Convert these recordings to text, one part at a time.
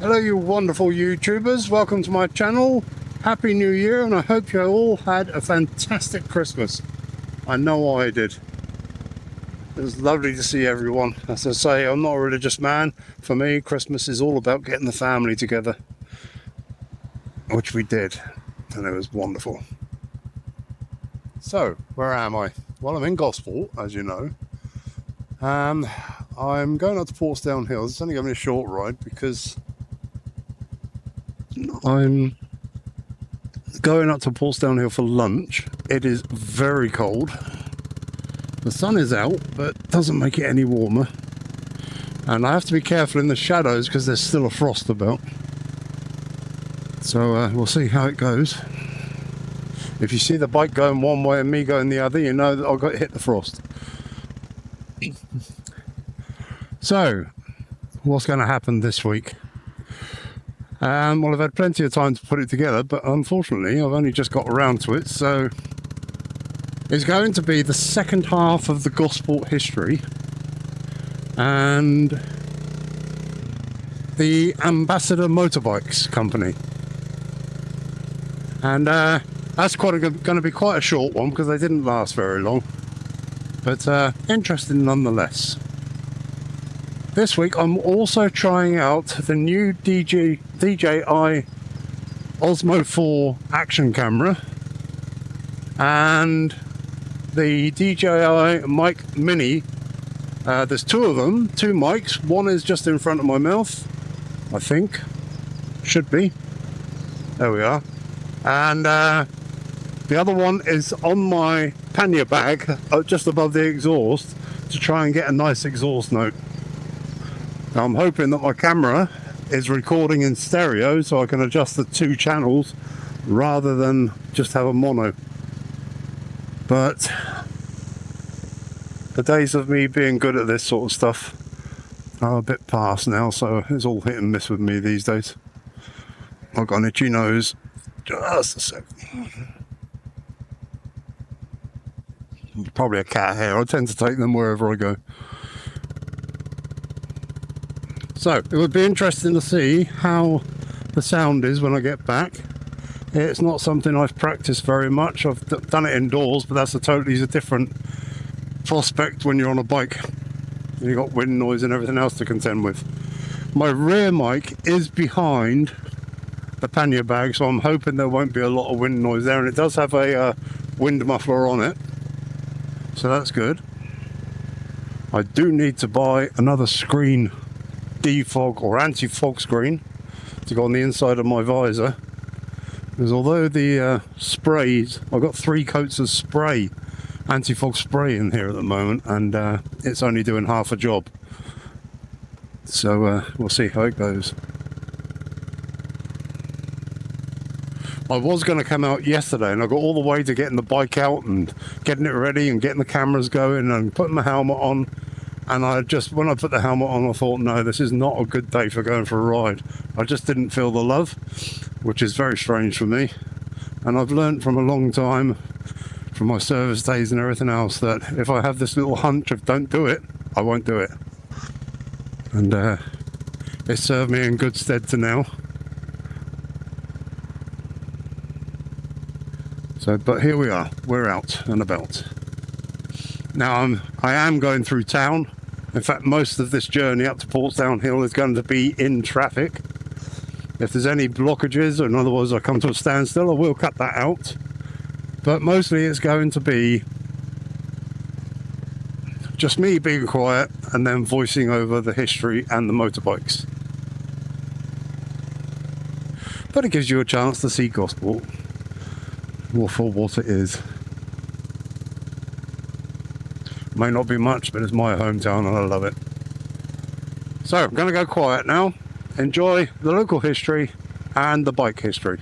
Hello you wonderful YouTubers, welcome to my channel. Happy New Year, and I hope you all had a fantastic Christmas. I know I did. It was lovely to see everyone. As I say, I'm not a religious man. For me, Christmas is all about getting the family together, which we did, and it was wonderful. So, where am I? Well, I'm in Gosport, as you know. I'm going up to Portsdown Hills. It's only going to be a short ride because I'm going up to Portsdown Hill for lunch. It is very cold. The sun is out, but doesn't make it any warmer. And I have to be careful in the shadows because there's still a frost about. So we'll see how it goes. If you see the bike going one way and me going the other, you know that I've got to hit the frost. So, what's going to happen this week? Well, I've had plenty of time to put it together, but unfortunately I've only just got around to it. So it's going to be the second half of the Gosport History and the Ambassador Motorbikes Company. And that's going to be quite a short one because they didn't last very long, but interesting nonetheless. This week I'm also trying out the new DJI Osmo 4 action camera and the DJI Mic Mini. There's two of them, two mics. One is just in front of my mouth, I think. Should be. There we are. And the other one is on my pannier bag, just above the exhaust, to try and get a nice exhaust note. Now I'm hoping that my camera is recording in stereo so I can adjust the two channels rather than just have a mono. But the days of me being good at this sort of stuff are a bit past now, so it's all hit and miss with me these days. I've got an itchy nose. Just a sec. Probably a cat hair. I tend to take them wherever I go. So it would be interesting to see how the sound is when I get back. It's not something I've practiced very much. I've done it indoors, but that's a totally different prospect when you're on a bike. You've got wind noise and everything else to contend with. My rear mic is behind the pannier bag, so I'm hoping there won't be a lot of wind noise there, and it does have a wind muffler on it, so that's good. I do need to buy another screen, defog or anti-fog screen, to go on the inside of my visor, because although the sprays, I've got 3 coats of spray, anti-fog spray in here at the moment, and it's only doing half a job, so we'll see how it goes. I was going to come out yesterday, and I got all the way to getting the bike out and getting it ready and getting the cameras going and putting my helmet on. And when I put the helmet on, I thought, no, this is not a good day for going for a ride. I just didn't feel the love, which is very strange for me. And I've learned from a long time, from my service days and everything else, that if I have this little hunch of don't do it, I won't do it. And it served me in good stead to now. So, but here we are, we're out and about. Now I am going through town. In fact, most of this journey up to Portsdown Hill is going to be in traffic. If there's any blockages, or in other words I come to a standstill, I will cut that out. But mostly it's going to be just me being quiet and then voicing over the history and the motorbikes. But it gives you a chance to see Gosport for what it is. May not be much, but it's my hometown and I love it. So I'm going to go quiet now, enjoy the local history and the bike history.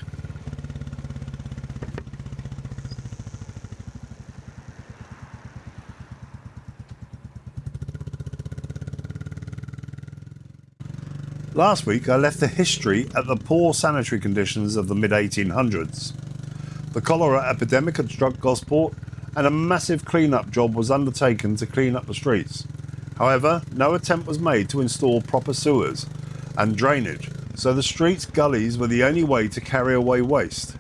Last week I left the history at the poor sanitary conditions of the mid-1800s. The cholera epidemic had struck Gosport, and a massive clean-up job was undertaken to clean up the streets. However, no attempt was made to install proper sewers and drainage, so the streets' gullies were the only way to carry away waste.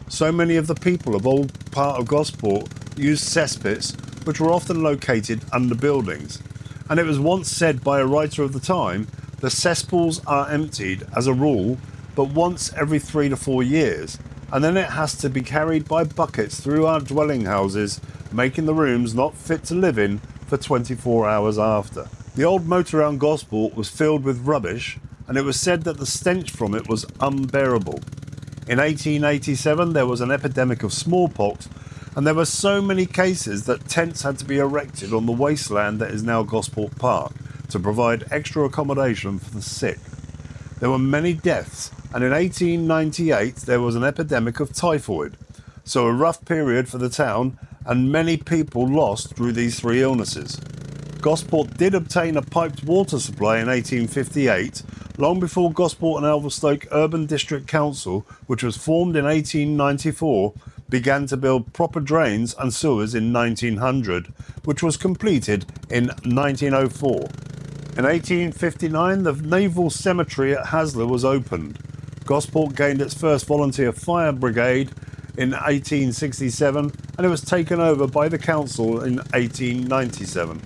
So many of the people of old part of Gosport used cesspits, which were often located under buildings, and it was once said by a writer of the time, the cesspools are emptied as a rule but once every 3 to 4 years, and then it has to be carried by buckets through our dwelling houses, making the rooms not fit to live in for 24 hours after. The old moat around Gosport was filled with rubbish, and it was said that the stench from it was unbearable. In 1887 there was an epidemic of smallpox, and there were so many cases that tents had to be erected on the wasteland that is now Gosport Park to provide extra accommodation for the sick. There were many deaths, and in 1898 there was an epidemic of typhoid, so a rough period for the town, and many people lost through these 3 illnesses. Gosport did obtain a piped water supply in 1858, long before Gosport and Elverstoke Urban District Council, which was formed in 1894, began to build proper drains and sewers in 1900, which was completed in 1904. In 1859, the Naval Cemetery at Haslar was opened. Gosport gained its first volunteer fire brigade in 1867, and it was taken over by the council in 1897.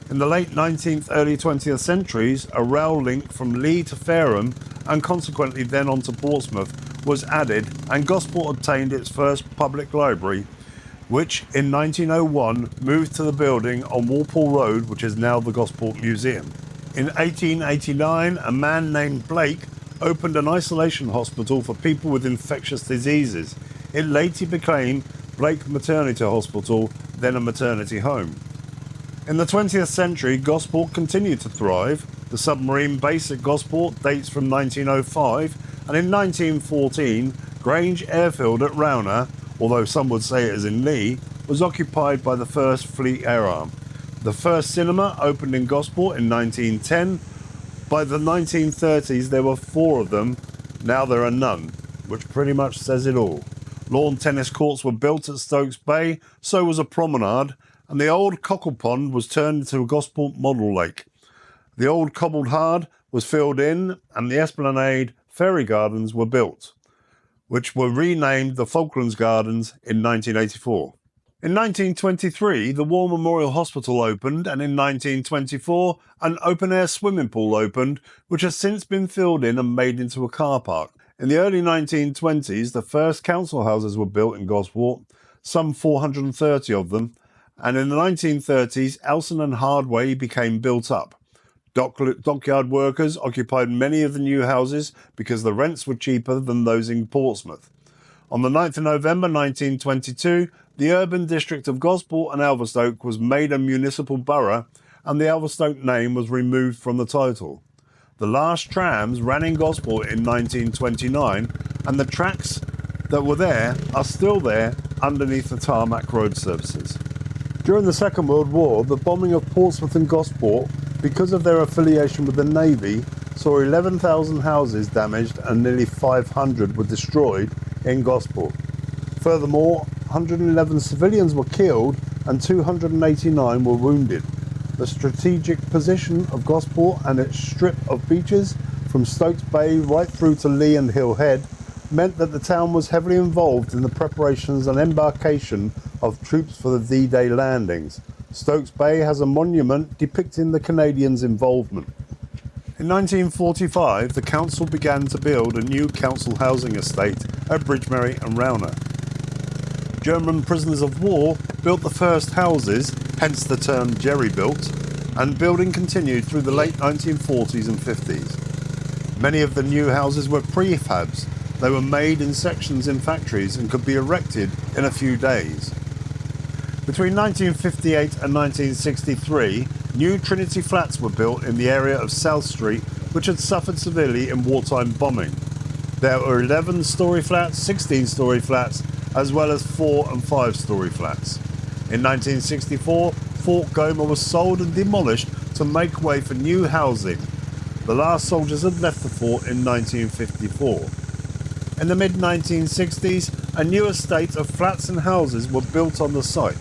In the late 19th, early 20th centuries, a rail link from Leigh to Fareham, and consequently then on to Portsmouth, was added, and Gosport obtained its first public library, which in 1901 moved to the building on Walpole Road, which is now the Gosport Museum. In 1889, a man named Blake opened an isolation hospital for people with infectious diseases. It later became Blake Maternity Hospital, then a maternity home. In the 20th century, Gosport continued to thrive. The submarine base at Gosport dates from 1905, and in 1914, Grange Airfield at Rowner, although some would say it is in Leigh, was occupied by the 1st Fleet Air Arm. The first cinema opened in Gosport in 1910. By the 1930s there were 4 of them, now there are none, which pretty much says it all. Lawn tennis courts were built at Stokes Bay, so was a promenade, and the old cockle pond was turned into a Gosport model lake. The old cobbled hard was filled in, and the Esplanade Ferry Gardens were built, which were renamed the Falklands Gardens in 1984. In 1923, the War Memorial Hospital opened, and in 1924, an open-air swimming pool opened, which has since been filled in and made into a car park. In the early 1920s, the first council houses were built in Gosport, some 430 of them, and in the 1930s, Elson and Hardway became built up. Dockyard workers occupied many of the new houses because the rents were cheaper than those in Portsmouth. On the 9th of November 1922, the urban district of Gosport and Elverstoke was made a municipal borough, and the Elverstoke name was removed from the title. The last trams ran in Gosport in 1929, and the tracks that were there are still there underneath the tarmac road surfaces. During the Second World War, the bombing of Portsmouth and Gosport, because of their affiliation with the Navy, saw 11,000 houses damaged and nearly 500 were destroyed in Gosport. Furthermore, 111 civilians were killed and 289 were wounded. The strategic position of Gosport and its strip of beaches from Stokes Bay right through to Leigh and Hill Head meant that the town was heavily involved in the preparations and embarkation of troops for the D-Day landings. Stokes Bay has a monument depicting the Canadians' involvement. In 1945, the council began to build a new council housing estate at Bridgemerry and Rowner. German prisoners of war built the first houses, hence the term jerry-built, and building continued through the late 1940s and 50s. Many of the new houses were prefabs. They were made in sections in factories and could be erected in a few days. Between 1958 and 1963, new Trinity flats were built in the area of South Street, which had suffered severely in wartime bombing. There were 11-storey flats, 16-storey flats, as well as 4- and 5-storey flats. In 1964, Fort Gomer was sold and demolished to make way for new housing. The last soldiers had left the fort in 1954. In the mid-1960s, a new estate of flats and houses were built on the site,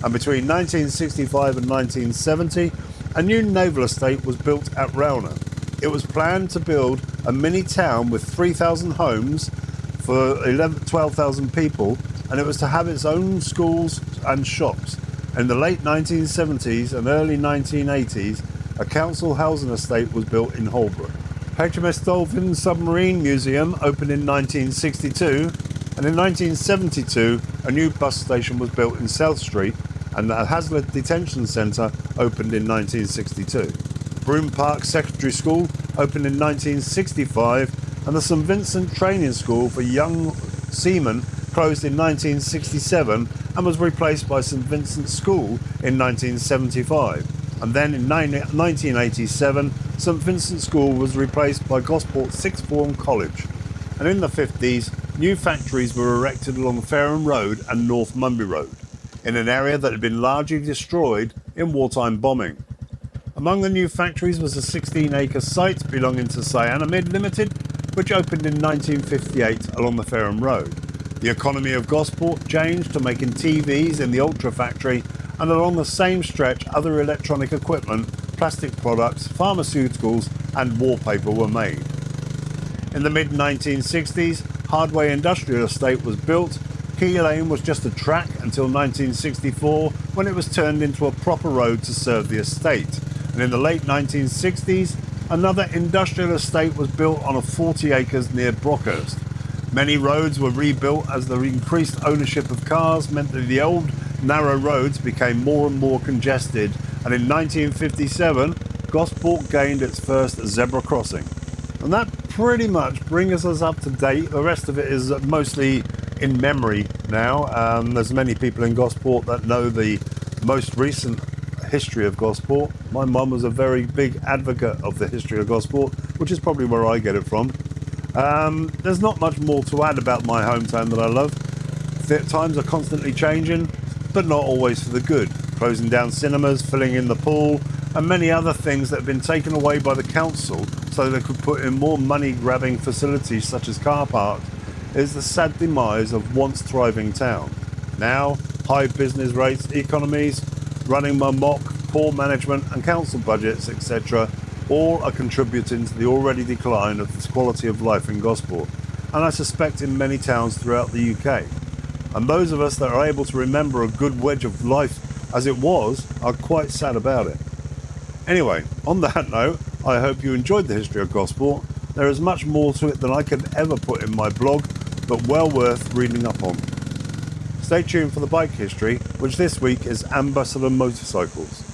and between 1965 and 1970, a new naval estate was built at Rowner. It was planned to build a mini town with 3,000 homes for 12,000 people, and it was to have its own schools and shops. In the late 1970s and early 1980s, a council housing estate was built in Holbrook. HMS Dolphin Submarine Museum opened in 1962, and in 1972 a new bus station was built in South Street, and the Hazlitt Detention Centre opened in 1962. Broome Park Secondary School opened in 1965, and the St Vincent Training School for young seamen closed in 1967 and was replaced by St Vincent School in 1975. And then in 1987, St Vincent School was replaced by Gosport Sixth Form College. And in the 50s, new factories were erected along Fareham Road and North Mumby Road, in an area that had been largely destroyed in wartime bombing. Among the new factories was a 16-acre site belonging to Cyanamid Limited, which opened in 1958 along the Fareham Road. The economy of Gosport changed to making TVs in the Ultra factory, and along the same stretch other electronic equipment, plastic products, pharmaceuticals and wallpaper were made. In the mid-1960s, Hardway Industrial Estate was built. Key Lane was just a track until 1964, when it was turned into a proper road to serve the estate. And in the late 1960s, another industrial estate was built on 40 acres near Brockhurst. Many roads were rebuilt as the increased ownership of cars meant that the old narrow roads became more and more congested, and in 1957 Gosport gained its first zebra crossing. And that pretty much brings us up to date. The rest of it is mostly in memory now. There's many people in Gosport that know the most recent history of Gosport. My mum was a very big advocate of the history of Gosport, which is probably where I get it from. There's not much more to add about my hometown that I love. The times are constantly changing, but not always for the good. Closing down cinemas, filling in the pool, and many other things that have been taken away by the council so they could put in more money-grabbing facilities such as car parks is the sad demise of once thriving town. Now, high business rates, economies, running amok, poor management and council budgets, etc. all are contributing to the already decline of the quality of life in Gosport, and I suspect in many towns throughout the UK. And those of us that are able to remember a good wedge of life as it was are quite sad about it. Anyway, on that note, I hope you enjoyed the history of Gosport. There is much more to it than I could ever put in my blog, but well worth reading up on. Stay tuned for the bike history, which this week is Ambassador Motorcycles.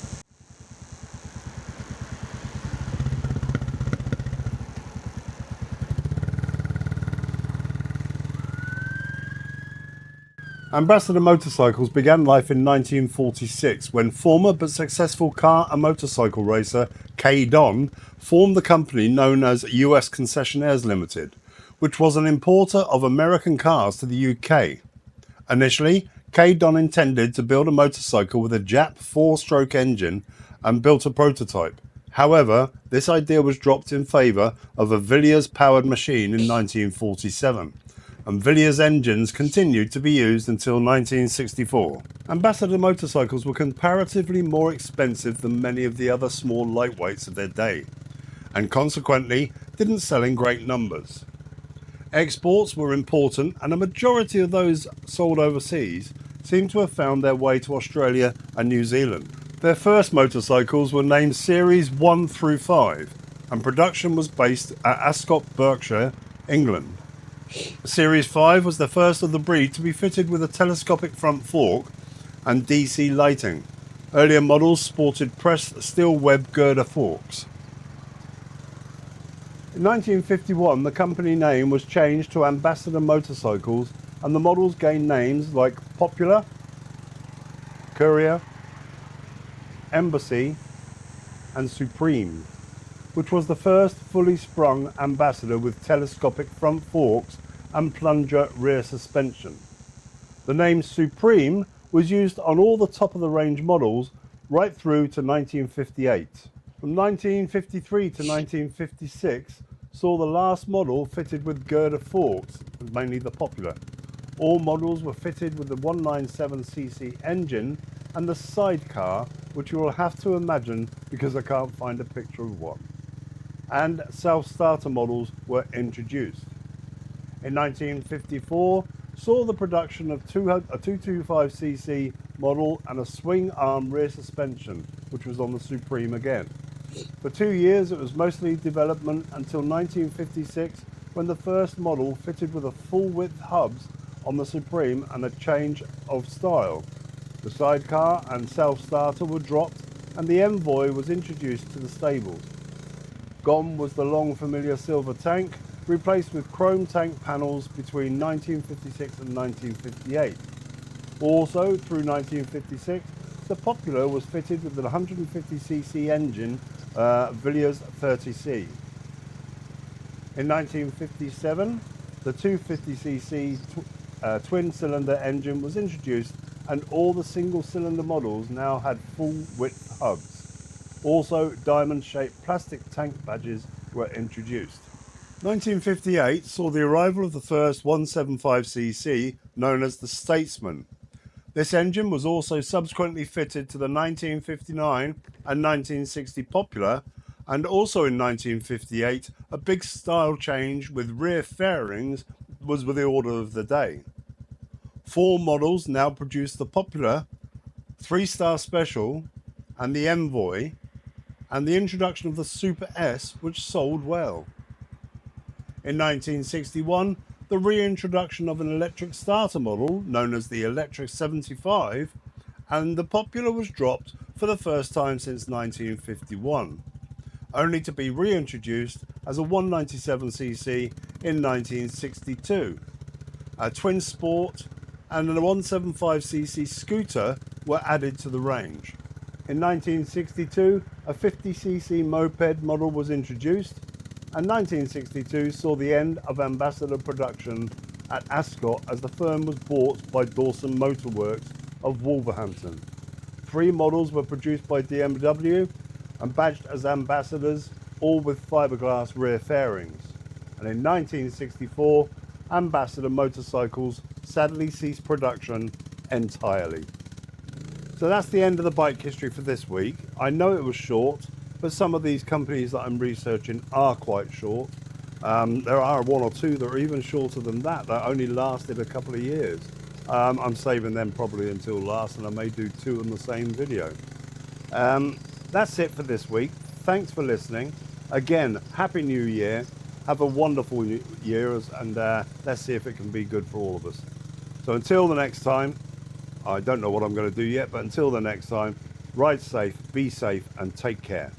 Ambassador Motorcycles began life in 1946 when former but successful car and motorcycle racer Kay Don formed the company known as US Concessionaires Limited, which was an importer of American cars to the UK. Initially, Kay Don intended to build a motorcycle with a Jap 4-stroke engine and built a prototype. However, this idea was dropped in favour of a Villiers-powered machine in 1947. And Villiers engines continued to be used until 1964. Ambassador motorcycles were comparatively more expensive than many of the other small lightweights of their day, and consequently didn't sell in great numbers. Exports were important, and a majority of those sold overseas seem to have found their way to Australia and New Zealand. Their first motorcycles were named Series 1 through 5, and production was based at Ascot, Berkshire, England. Series 5 was the first of the breed to be fitted with a telescopic front fork and DC lighting. Earlier models sported pressed steel web girder forks. In 1951, the company name was changed to Ambassador Motorcycles, and the models gained names like Popular, Courier, Embassy and Supreme, which was the first fully sprung Ambassador with telescopic front forks and plunger rear suspension. The name Supreme was used on all the top-of-the-range models right through to 1958. From 1953 to 1956 saw the last model fitted with girder forks, mainly the Popular. All models were fitted with the 197cc engine and the sidecar, which you will have to imagine because I can't find a picture of one. and self-starter models were introduced. In 1954, saw the production of a 225cc model and a swing arm rear suspension, which was on the Supreme again. For 2 years it was mostly development until 1956, when the first model fitted with a full width hubs on the Supreme and a change of style. The sidecar and self-starter were dropped and the Envoy was introduced to the stables. Gone was the long familiar silver tank, replaced with chrome tank panels between 1956 and 1958. Also, through 1956, the Popular was fitted with the 150cc engine, Villiers 30C. In 1957, the 250cc twin-cylinder engine was introduced, and all the single-cylinder models now had full-width hubs. Also, diamond-shaped plastic tank badges were introduced. 1958 saw the arrival of the first 175cc, known as the Statesman. This engine was also subsequently fitted to the 1959 and 1960 Popular, and also in 1958 a big style change with rear fairings was the order of the day. 4 models now produce the Popular, 3-Star Special and the Envoy, and the introduction of the Super S, which sold well. In 1961, the reintroduction of an electric starter model known as the Electric 75, and the Popular was dropped for the first time since 1951, only to be reintroduced as a 197cc in 1962. A twin sport and a 175cc scooter were added to the range. In 1962, a 50cc moped model was introduced, and 1962 saw the end of Ambassador production at Ascot as the firm was bought by Dawson Motor Works of Wolverhampton. 3 models were produced by BMW and badged as Ambassadors, all with fiberglass rear fairings. And in 1964, Ambassador motorcycles sadly ceased production entirely. So that's the end of the bike history for this week. I know it was short, but some of these companies that I'm researching are quite short. There are 1 or 2 that are even shorter than that only lasted a couple of years. I'm saving them probably until last, and I may do 2 in the same video. That's it for this week. Thanks for listening. Again, Happy New Year. Have a wonderful year, and let's see if it can be good for all of us. So until the next time, I don't know what I'm going to do yet, but until the next time, ride safe, be safe, and take care.